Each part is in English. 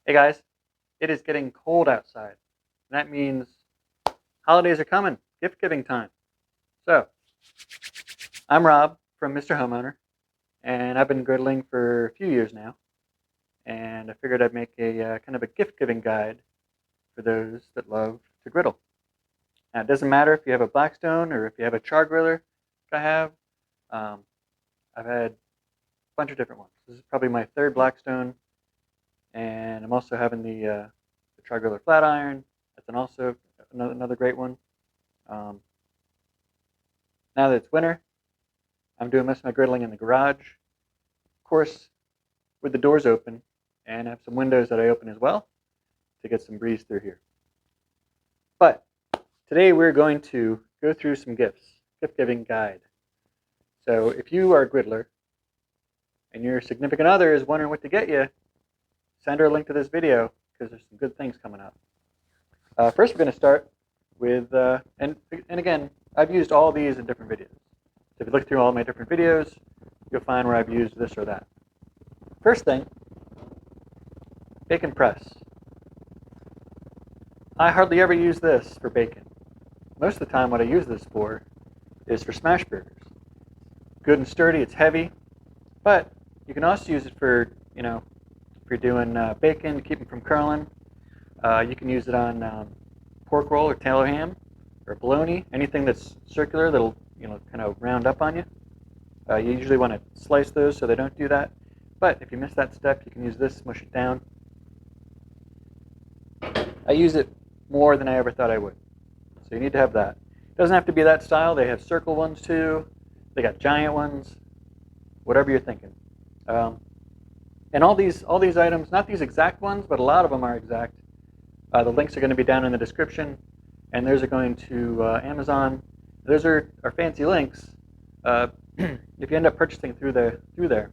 Hey guys, it is getting cold outside. And that means holidays are coming, gift giving time. So, I'm Rob from MrHomeOwner, and I've been griddling for a few years now. And I figured I'd make a kind of a gift giving guide for those that love to griddle. Now, it doesn't matter if you have a Blackstone or if you have a char-griller, like I have. Um, I've had a bunch of different ones. This is probably my third Blackstone, and I'm also having the char-griller flat iron. That's also another great one. Now that it's winter, I'm doing most of my griddling in the garage. Of course, with the doors open, and I have some windows that I open as well to get some breeze through here. But today we're going to go through some gifts, gift-giving guide. So if you are a griddler and your significant other is wondering what to get you, send her a link to this video because there's some good things coming up. First, we're going to start with, and again, I've used all these in different videos. So if you look through all my different videos, you'll find where I've used this or that. First thing, bacon press. I hardly ever use this for bacon. Most of the time what I use this for is for smashburgers. Good and sturdy, it's heavy, but you can also use it for, if you're doing bacon to keep them from curling. You can use it on pork roll or tail ham or bologna, anything that's circular that'll kind of round up on you. You usually want to slice those so they don't do that. But if you miss that step, you can use this, smush it down. I use it more than I ever thought I would. So you need to have that. It doesn't have to be that style. They have circle ones too. They got giant ones. Whatever you're thinking. And all these items, not these exact ones, but a lot of them are exact. The links are going to be down in the description, and those are going to Amazon. Those are fancy links. If you end up purchasing through there,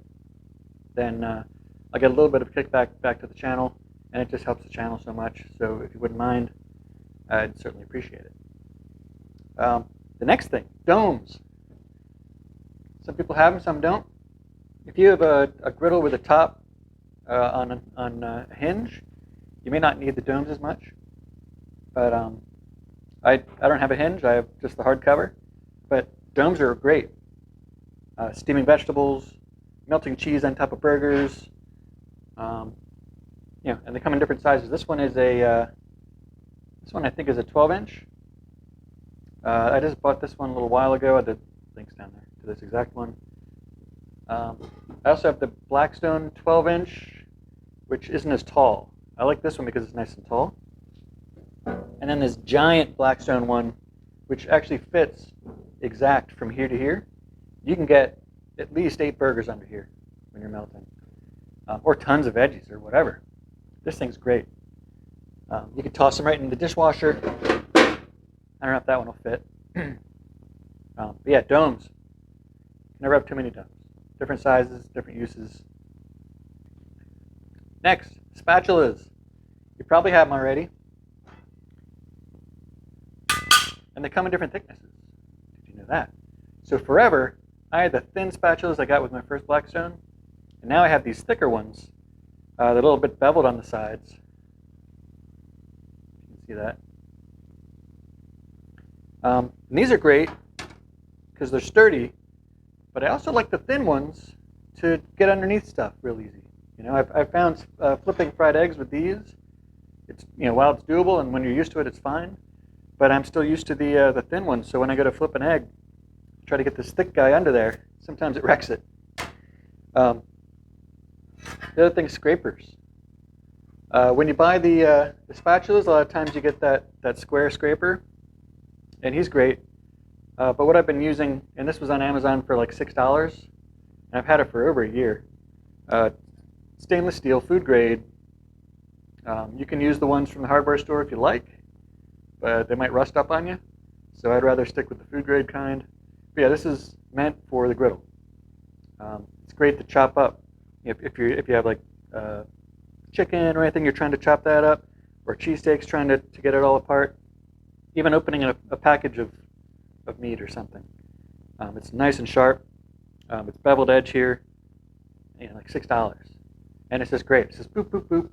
then I'll get a little bit of kickback back to the channel, and it just helps the channel so much. So if you wouldn't mind, I'd certainly appreciate it. The next thing, domes. Some people have them, some don't. If you have a griddle with a top on a hinge, you may not need the domes as much. But I don't have a hinge. I have just the hard cover. But domes are great. Steaming vegetables, melting cheese on top of burgers. And they come in different sizes. This one is I think is a 12-inch. I just bought this one a little while ago. The link's down there to this exact one. I also have the Blackstone 12-inch, which isn't as tall. I like this one because it's nice and tall. And then this giant Blackstone one, which actually fits exact from here to here. You can get at least 8 burgers under here when you're melting, or tons of veggies or whatever. This thing's great. You can toss them right in the dishwasher. I don't know if that one will fit. But yeah, domes. Never have too many domes. Different sizes, different uses. Next, spatulas. You probably have them already. And they come in different thicknesses. Did you know that? So forever, I had the thin spatulas I got with my first Blackstone. And now I have these thicker ones. They're a little bit beveled on the sides. You can see that. And these are great because they're sturdy, but I also like the thin ones to get underneath stuff real easy. I've found flipping fried eggs with these. It's while it's doable and when you're used to it, it's fine. But I'm still used to the thin ones, so when I go to flip an egg, try to get this thick guy under there. Sometimes it wrecks it. The other thing is scrapers. When you buy the spatulas, a lot of times you get that square scraper, and he's great. But what I've been using, and this was on Amazon for like $6, and I've had it for over a year. Stainless steel, food grade. You can use the ones from the hardware store if you like, but they might rust up on you. So I'd rather stick with the food grade kind. But yeah, this is meant for the griddle. It's great to chop up. If you have like chicken or anything, you're trying to chop that up, or cheesesteaks, trying to get it all apart. Even opening a package of meat or something. It's nice and sharp. It's beveled edge here. Like $6. And it's just great. It says boop, boop, boop.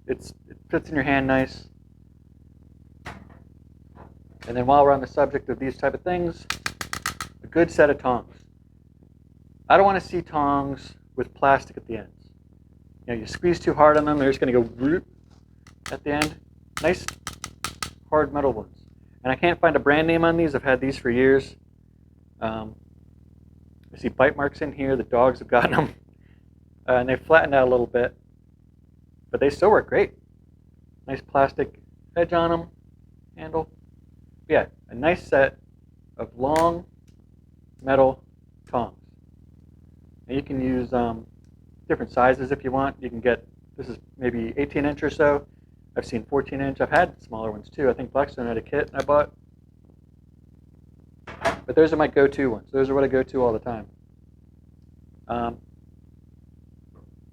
It fits in your hand nice. And then while we're on the subject of these type of things, a good set of tongs. I don't want to see tongs with plastic at the ends. You squeeze too hard on them, they're just going to go whoop at the end. Nice hard metal ones. And I can't find a brand name on these. I've had these for years. I see bite marks in here. The dogs have gotten them. And they've flattened out a little bit. But they still work great. Nice plastic edge on them, handle. Yeah, a nice set of long metal tongs. And you can use different sizes if you want. You can get, this is maybe 18-inch or so. I've seen 14-inch. I've had smaller ones too. I think Blackstone had a kit I bought. But those are my go-to ones. Those are what I go to all the time.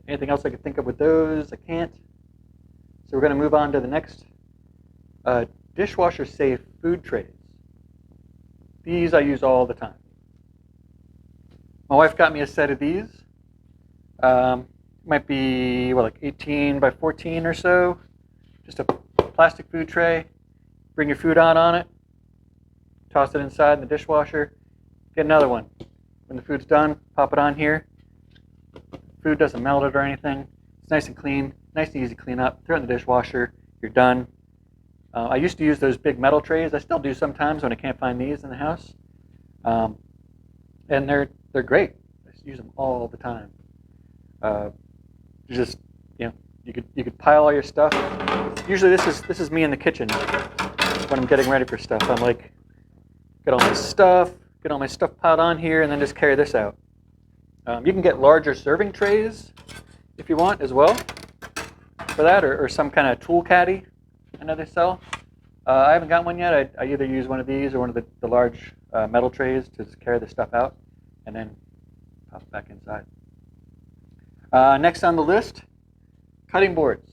Anything else I could think of with those? I can't. So we're going to move on to the next. Dishwasher-safe food trays. These I use all the time. My wife got me a set of these. Might be, like 18 by 14 or so. Just a plastic food tray. Bring your food on it. Toss it inside in the dishwasher. Get another one. When the food's done, pop it on here. Food doesn't melt it or anything. It's nice and clean. Nice and easy to clean up. Throw it in the dishwasher. You're done. I used to use those big metal trays. I still do sometimes when I can't find these in the house. And they're great. I use them all the time. Just you could pile all your stuff. Usually this is me in the kitchen when I'm getting ready for stuff. I'm like, get all my stuff piled on here, and then just carry this out. You can get larger serving trays if you want as well for that, or some kind of tool caddy. I know they sell. I haven't got one yet. I either use one of these or one of the large metal trays to just carry the stuff out and then pop it back inside. Next on the list, cutting boards.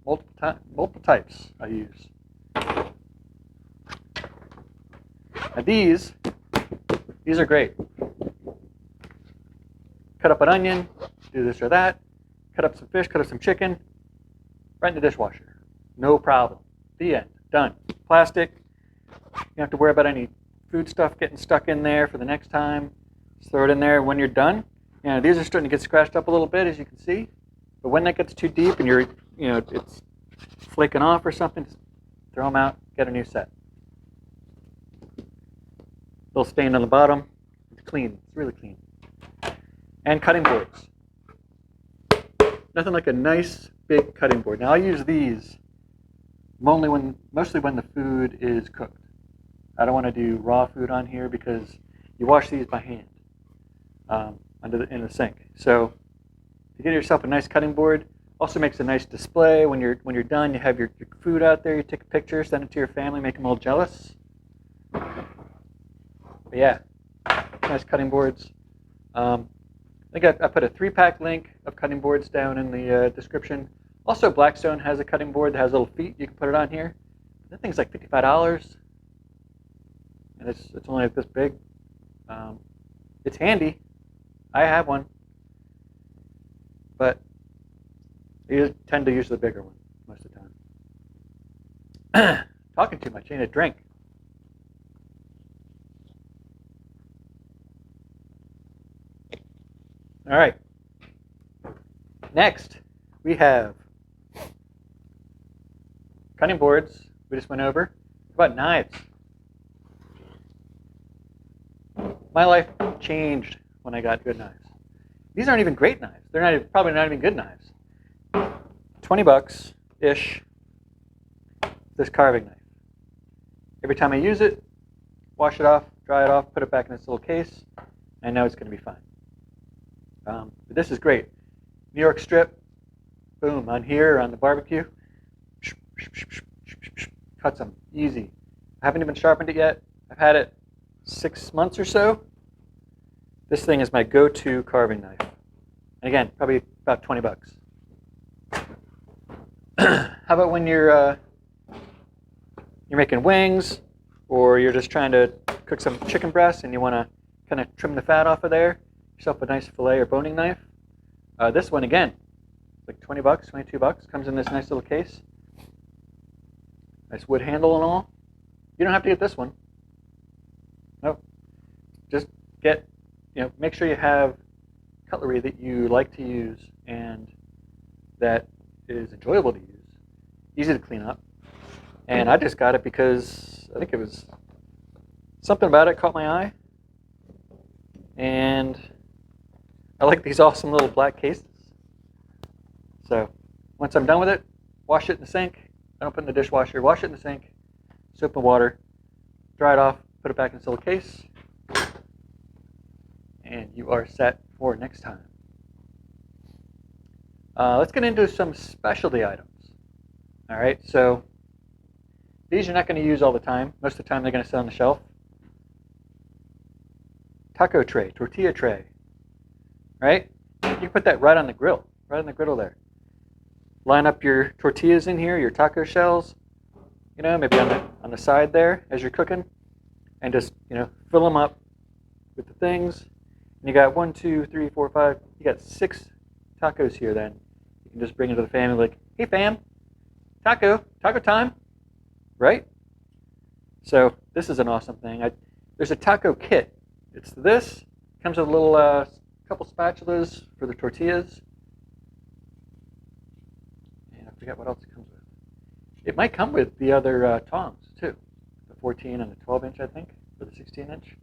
Multiple types I use. Now these are great. Cut up an onion, do this or that. Cut up some fish, cut up some chicken, right in the dishwasher. No problem. The end. Done. Plastic. You don't have to worry about any food stuff getting stuck in there for the next time. Just throw it in there when you're done. These are starting to get scratched up a little bit, as you can see. But when that gets too deep and it's flaking off or something, just throw them out, get a new set. Little stain on the bottom. It's clean. It's really clean. And cutting boards. Nothing like a nice big cutting board. Now I use these mostly when the food is cooked. I don't want to do raw food on here because you wash these by hand in the sink. So to get yourself a nice cutting board, also makes a nice display. When you're done, you have your food out there. You take a picture, send it to your family, make them all jealous. But yeah, nice cutting boards. I think I put a 3-pack link of cutting boards down in the description. Also, Blackstone has a cutting board that has little feet. You can put it on here. That thing's like $55, and it's only like this big. It's handy. I have one, but I tend to use the bigger one most of the time. Talking too much. I need a drink. All right. Next, we have cutting boards. We just went over. What about knives? My life changed when I got good knives. These aren't even great knives. They're probably not even good knives. $20-ish. This carving knife. Every time I use it, wash it off, dry it off, put it back in this little case. I know it's going to be fine. But this is great. New York strip, boom, on here, on the barbecue. Cuts them, easy. I haven't even sharpened it yet. I've had it 6 months or so. This thing is my go-to carving knife. And again, probably about $20. How about when you're making wings, or you're just trying to cook some chicken breasts and you want to kind of trim the fat off of there? Yourself a nice fillet or boning knife. This one again, It's like 20 bucks, 22 bucks. Comes in this nice little case. Nice wood handle and all. You don't have to get this one. Nope. Just get, make sure you have cutlery that you like to use and that is enjoyable to use, easy to clean up. And I just got it because I think it was something about it caught my eye. And I like these awesome little black cases. So once I'm done with it, wash it in the sink. I don't put it in the dishwasher. Wash it in the sink, soap and water, dry it off, put it back in its little case, and you are set for next time. Let's get into some specialty items. All right, so these you're not going to use all the time. Most of the time they're going to sit on the shelf. Taco tray, tortilla tray, right? You can put that right on the grill, right on the griddle there. Line up your tortillas in here, your taco shells, maybe on the side there as you're cooking, and just fill them up with the things. And you got 1, 2, 3, 4, 5. You got 6 tacos here. Then you can just bring it to the family, like, hey fam, taco time, right? So this is an awesome thing. There's a taco kit. It's this. Comes with a little couple spatulas for the tortillas. And I forget what else it comes with. It might come with the other tongs too, the 14 and the 12-inch, I think, or the 16-inch.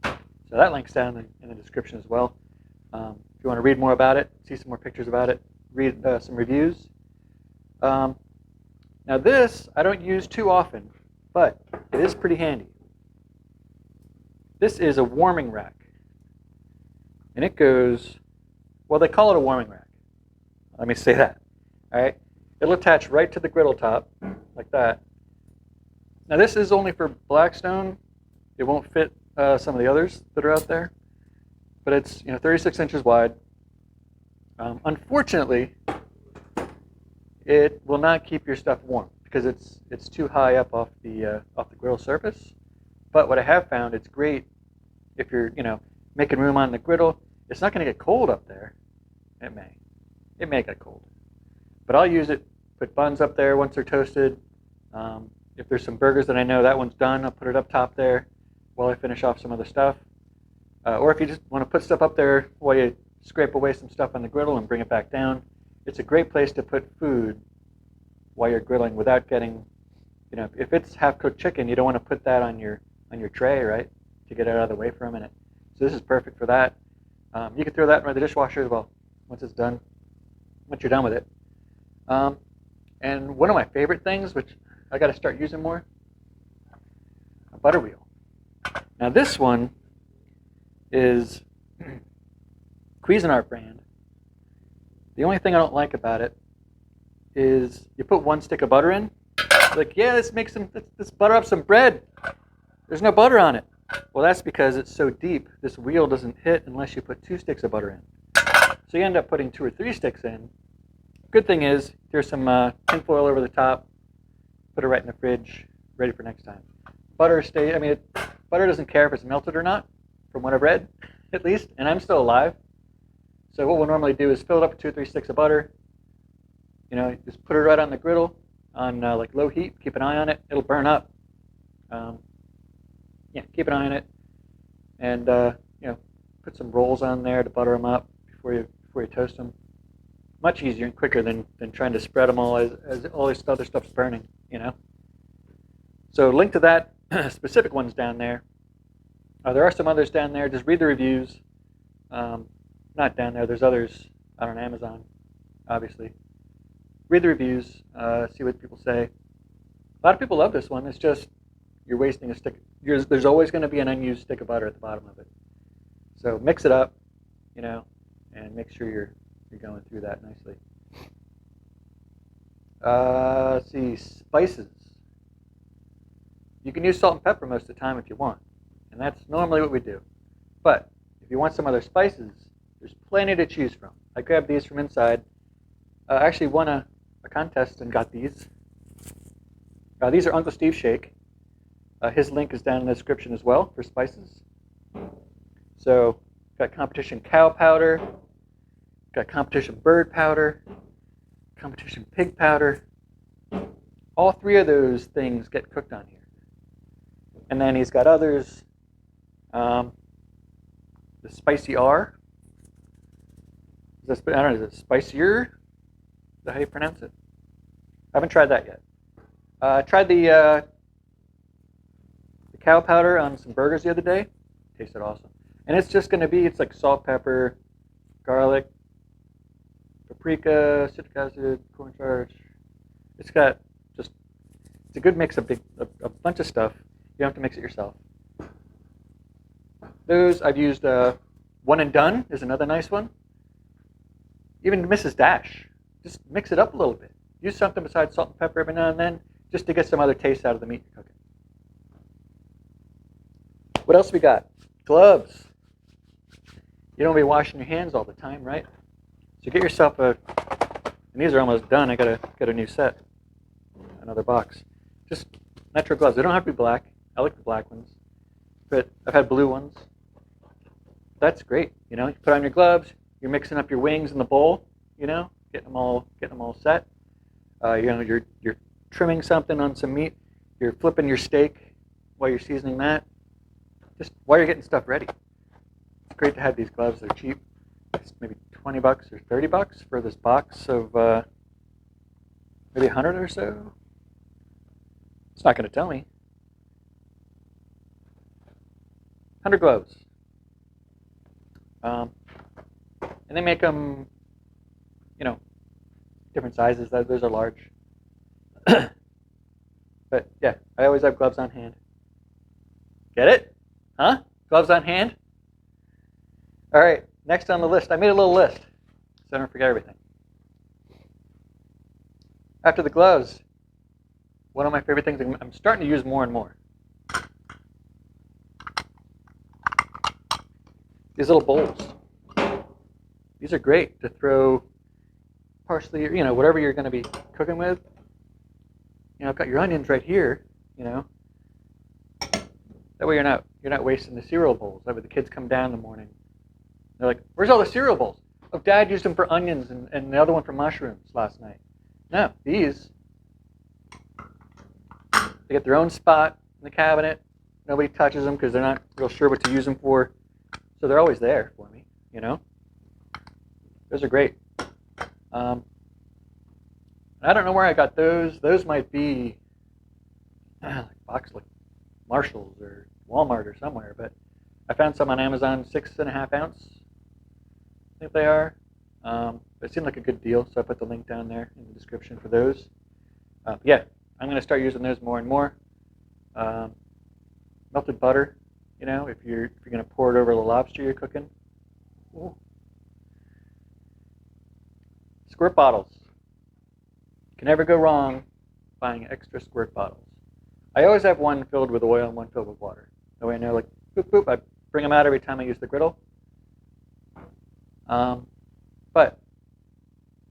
So that link's down in the description as well. If you want to read more about it, see some more pictures about it, read some reviews. Now this I don't use too often, but it is pretty handy. This is a warming rack. And it goes, well, they call it a warming rack. Let me say that. All right. It'll attach right to the griddle top, like that. Now this is only for Blackstone. It won't fit some of the others that are out there. But it's 36 inches wide. Unfortunately, it will not keep your stuff warm because it's too high up off the griddle surface. But what I have found, it's great if you're making room on the griddle. It's not going to get cold up there. It may get cold, but I'll use it. Put buns up there once they're toasted. If there's some burgers that I know that one's done, I'll put it up top there while I finish off some other stuff. Or if you just want to put stuff up there while you scrape away some stuff on the griddle and bring it back down, it's a great place to put food while you're grilling without getting, if it's half-cooked chicken, you don't want to put that on your tray, right, to get it out of the way for a minute. So this is perfect for that. You can throw that in the dishwasher as well once it's done, once you're done with it. And one of my favorite things, which I got to start using more, a butter wheel. Now this one is Cuisinart brand. The only thing I don't like about it is you put 1 stick of butter in, like, yeah, let's butter up some bread. There's no butter on it. Well, that's because it's so deep, this wheel doesn't hit unless you put 2 sticks of butter in. So you end up putting 2 or 3 sticks in. Good thing is, there's some tin foil over the top. Put it right in the fridge, ready for next time. Butter doesn't care if it's melted or not, from what I've read, at least, and I'm still alive. So what we'll normally do is fill it up with 2 or 3 sticks of butter. Just put it right on the griddle on like low heat. Keep an eye on it. It'll burn up. Keep an eye on it, and put some rolls on there to butter them up before you toast them. Much easier and quicker than trying to spread them all as all this other stuff's burning. So link to that specific ones down there. There are some others down there. Just read the reviews. Not down there. There's others out on Amazon, obviously. Read the reviews. See what people say. A lot of people love this one. It's just you're wasting a stick. There's always going to be an unused stick of butter at the bottom of it. So mix it up, and make sure you're going through that nicely. Let's see, spices. You can use salt and pepper most of the time if you want, and that's normally what we do. But if you want some other spices, there's plenty to choose from. I grabbed these from inside. I actually won a contest and got these. These are Uncle Steve's Shake. His link is down in the description as well for spices. So got competition cow powder, Got competition bird powder, competition pig powder. All three of those things get cooked on here. And then he's got others. The spicy R. I don't know, is it spicier? Is that how you pronounce it? I haven't tried that yet. I tried the cow powder on some burgers the other day. Tasted awesome. And it's just going to be, it's like salt, pepper, garlic, paprika, citric acid, cornstarch. It's got just, it's a good mix of a bunch of stuff. You don't have to mix it yourself. Those I've used. One and Done is another nice one. Even Mrs. Dash. Just mix it up a little bit. Use something besides salt and pepper every now and then, just to get some other taste out of the meat you're cooking. What else we got? Gloves. You don't be washing your hands all the time, right? So get yourself and these are almost done. I gotta get a new set, another box. Just natural gloves. They don't have to be black. I like the black ones, but I've had blue ones. That's great. You know, you put on your gloves. You're mixing up your wings in the bowl. You know, getting them all set. You know, you're trimming something on some meat. You're flipping your steak while you're seasoning that. Just while you're getting stuff ready. It's great to have these gloves. They're cheap. It's maybe $20 or $30 for this box of maybe 100 or so. It's not going to tell me. 100 gloves. And they make them, you know, different sizes. Those are large. But yeah, I always have gloves on hand. Get it? Huh? Gloves on hand? All right, next on the list. I made a little list so I don't forget everything. After the gloves, one of my favorite things I'm starting to use more and more. These little bowls. These are great to throw parsley, you know, whatever you're going to be cooking with. You know, I've got your onions right here, you know. That way you're not wasting the cereal bowls. That way the kids come down in the morning. They're like, where's all the cereal bowls? Oh, Dad used them for onions and the other one for mushrooms last night. No, these, they get their own spot in the cabinet. Nobody touches them because they're not real sure what to use them for. So they're always there for me, you know. Those are great. I don't know where I got those. Those might be like Marshalls or Walmart or somewhere, but I found some on Amazon, 6.5 ounce. I think they are. It seemed like a good deal, so I put the link down there in the description for those. Yeah, I'm going to start using those more and more. Melted butter, you know, if you're going to pour it over the lobster you're cooking. Ooh. Squirt bottles. You can never go wrong buying extra squirt bottles. I always have one filled with oil and one filled with water. That way I know, like, boop, boop, I bring them out every time I use the griddle. But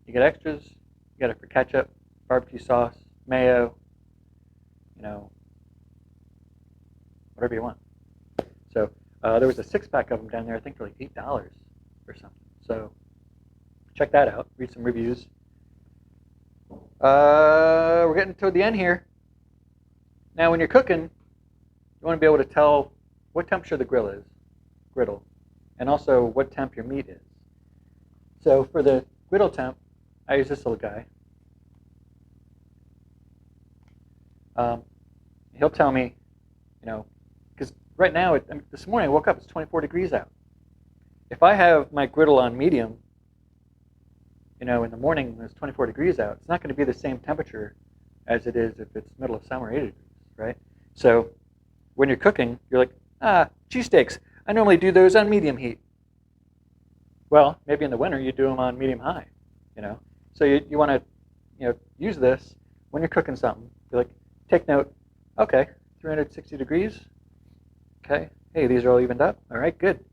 you get extras. You get it for ketchup, barbecue sauce, mayo, you know, whatever you want. So there was a 6-pack of them down there, I think for like $8 or something. So check that out. Read some reviews. We're getting toward the end here. Now, when you're cooking, you want to be able to tell what temperature the griddle, and also what temp your meat is. So for the Griddle Temp, I use this little guy. He'll tell me, you know, because right now, this morning I woke up, it's 24 degrees out. If I have my griddle on medium, you know, in the morning when it's 24 degrees out, it's not going to be the same temperature as it is if it's middle of summer, 80 degrees, right? So when you're cooking, you're like, cheesesteaks. I normally do those on medium heat. Well, maybe in the winter you do them on medium high, you know. So you want to, you know, use this when you're cooking something. You're like, take note. Okay, 360 degrees. Okay, hey, these are all evened up. All right, good.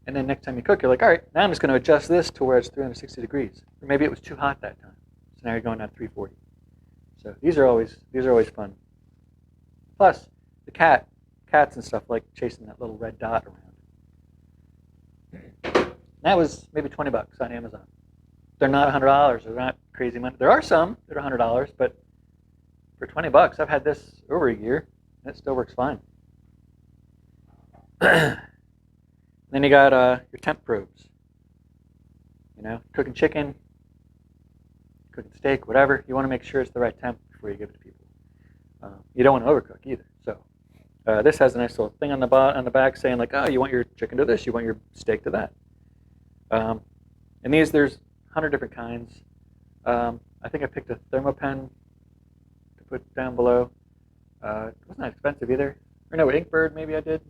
And then next time you cook, you're like, all right, now I'm just going to adjust this to where it's 360 degrees. Or maybe it was too hot that time, so now you're going down to 340. So these are always fun. Plus, the cats and stuff like chasing that little red dot around. That was maybe 20 bucks on Amazon. They're not $100. They're not crazy money. There are some that are $100, but for 20 bucks, I've had this over a year, and it still works fine. Then you got your temp probes. You know, cooking chicken, cooking steak, whatever. You want to make sure it's the right temp before you give it to people. You don't want to overcook either. So this has a nice little thing on the back saying like, oh, you want your chicken to this, you want your steak to that. And these, there's 100 different kinds. I think I picked a thermopen to put down below. It wasn't that expensive either. Or no, Inkbird maybe I did.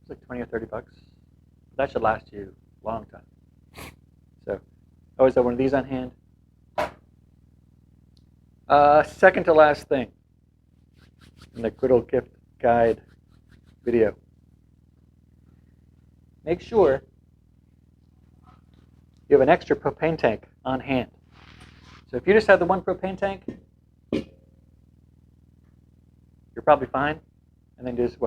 It's like 20 or 30 bucks. That should last you a long time. So I always have one of these on hand. Second to last thing in the Griddle gift guide video. Make sure you have an extra propane tank on hand. So if you just have the one propane tank, you're probably fine. And then just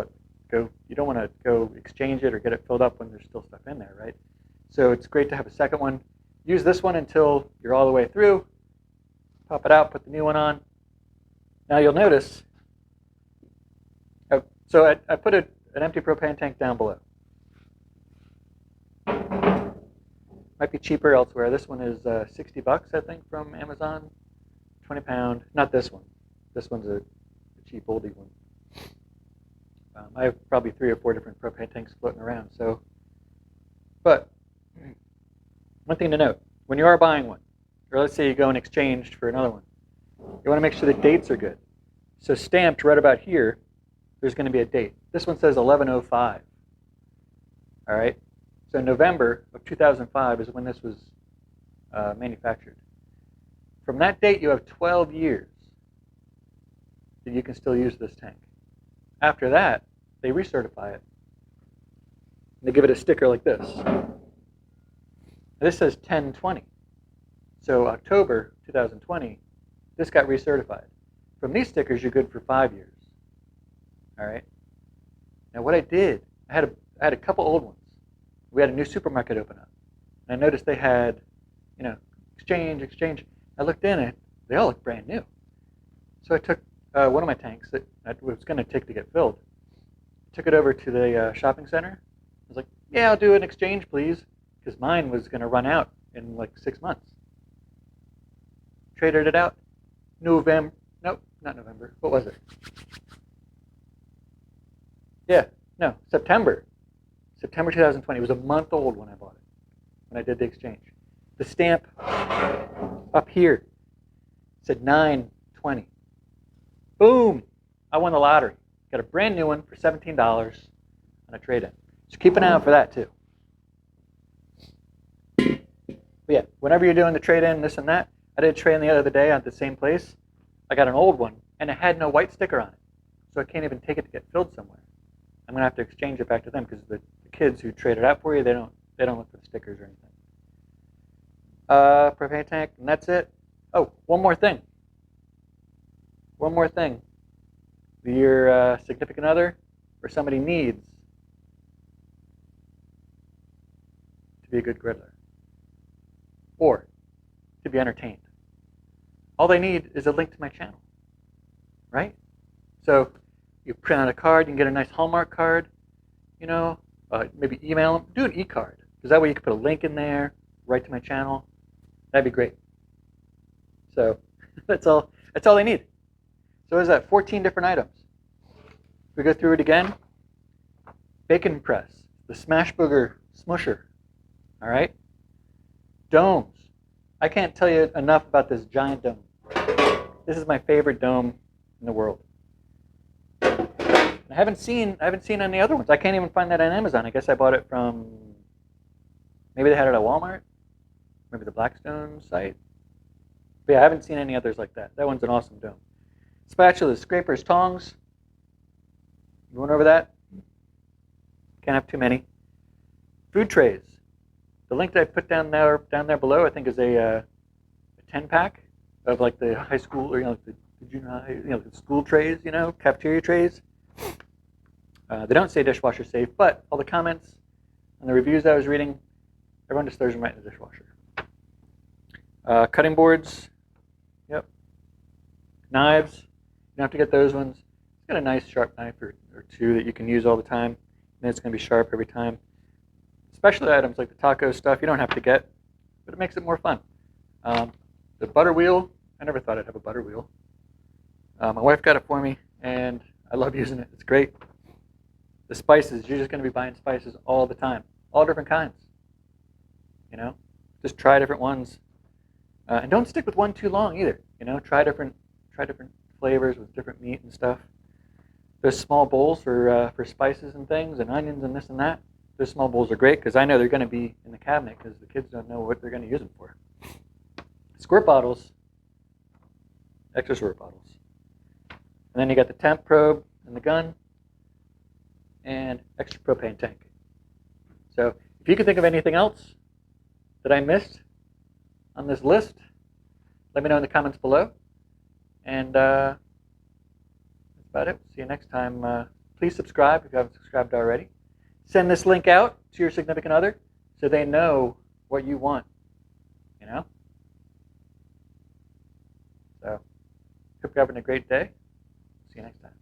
you don't want to go exchange it or get it filled up when there's still stuff in there, right? So it's great to have a second one. Use this one until you're all the way through. Pop it out, put the new one on. Now you'll notice, so I put an empty propane tank down below. Might be cheaper elsewhere. This one is 60 bucks, I think, from Amazon. 20 pound. Not this one. This one's a cheap oldie one. I have probably 3 or 4 different propane tanks floating around. So, but one thing to note: when you are buying one, or let's say you go and exchange for another one, you want to make sure the dates are good. So stamped right about here, there's going to be a date. This one says 11/05. All right. So November of 2005 is when this was manufactured. From that date, you have 12 years that you can still use this tank. After that, they recertify it. They give it a sticker like this. This says 10/20. So October 2020, this got recertified. From these stickers, you're good for 5 years. All right. Now what I did, I had a couple old ones. We had a new supermarket open up, and I noticed they had, exchange. I looked in it; they all look brand new. So I took one of my tanks that I was going to take to get filled, took it over to the shopping center. I was like, "Yeah, I'll do an exchange, please," because mine was going to run out in like 6 months. Traded it out. November. Nope, not November. What was it? Yeah, no, September. September 2020. It was a month old when I bought it, when I did the exchange. The stamp up here said 9/20. Boom! I won the lottery. Got a brand new one for $17 on a trade-in. So keep an eye out for that too. But yeah, whenever you're doing the trade-in, this and that, I did a trade-in the other day at the same place. I got an old one, and it had no white sticker on it. So I can't even take it to get filled somewhere. I'm going to have to exchange it back to them because the kids who trade it out for you, they don't look for the stickers or anything. Propane tank, and that's it. Oh, one more thing. Your significant other or somebody needs to be a good griddler or to be entertained. All they need is a link to my channel, right? So you print out a card, you can get a nice Hallmark card, maybe email them, do an e-card, because that way you can put a link in there, right to my channel. That'd be great. So that's all they need. So what is that? 14 different items. If we go through it again, bacon press, the smashburger smusher, all right? Domes. I can't tell you enough about this giant dome. This is my favorite dome in the world. I haven't seen any other ones. I can't even find that on Amazon. I guess I bought it from, maybe they had it at Walmart, maybe the Blackstone site. But yeah, I haven't seen any others like that. That one's an awesome dome. Spatulas, scrapers, tongs. You went over that? Can't have too many. Food trays. The link that I put down there below, I think, is a 10-pack of like the high school or the junior high, the school trays, cafeteria trays. They don't say dishwasher-safe, but all the comments and the reviews I was reading Everyone just throws them right in the dishwasher. Cutting boards. Yep. Knives. You don't have to get those ones. It's got a nice sharp knife or two that you can use all the time. And it's going to be sharp every time. Specialty items like the taco stuff you don't have to get, but it makes it more fun. The butter wheel. I never thought I'd have a butter wheel. My wife got it for me, and I love using it. It's great. The spices. You're just going to be buying spices all the time. All different kinds. You know, just try different ones, and don't stick with one too long either. You know, try different flavors with different meat and stuff. Those small bowls for spices and things and onions and this and that. Those small bowls are great because I know they're going to be in the cabinet because the kids don't know what they're going to use them for. Squirt bottles, extra squirt bottles, and then you got the temp probe and the gun, and extra propane tank. So if you can think of anything else that I missed on this list, let me know in the comments below. And that's about it. See you next time. Please subscribe if you haven't subscribed already. Send this link out to your significant other so they know what you want. You know? So, hope you're having a great day. See you next time.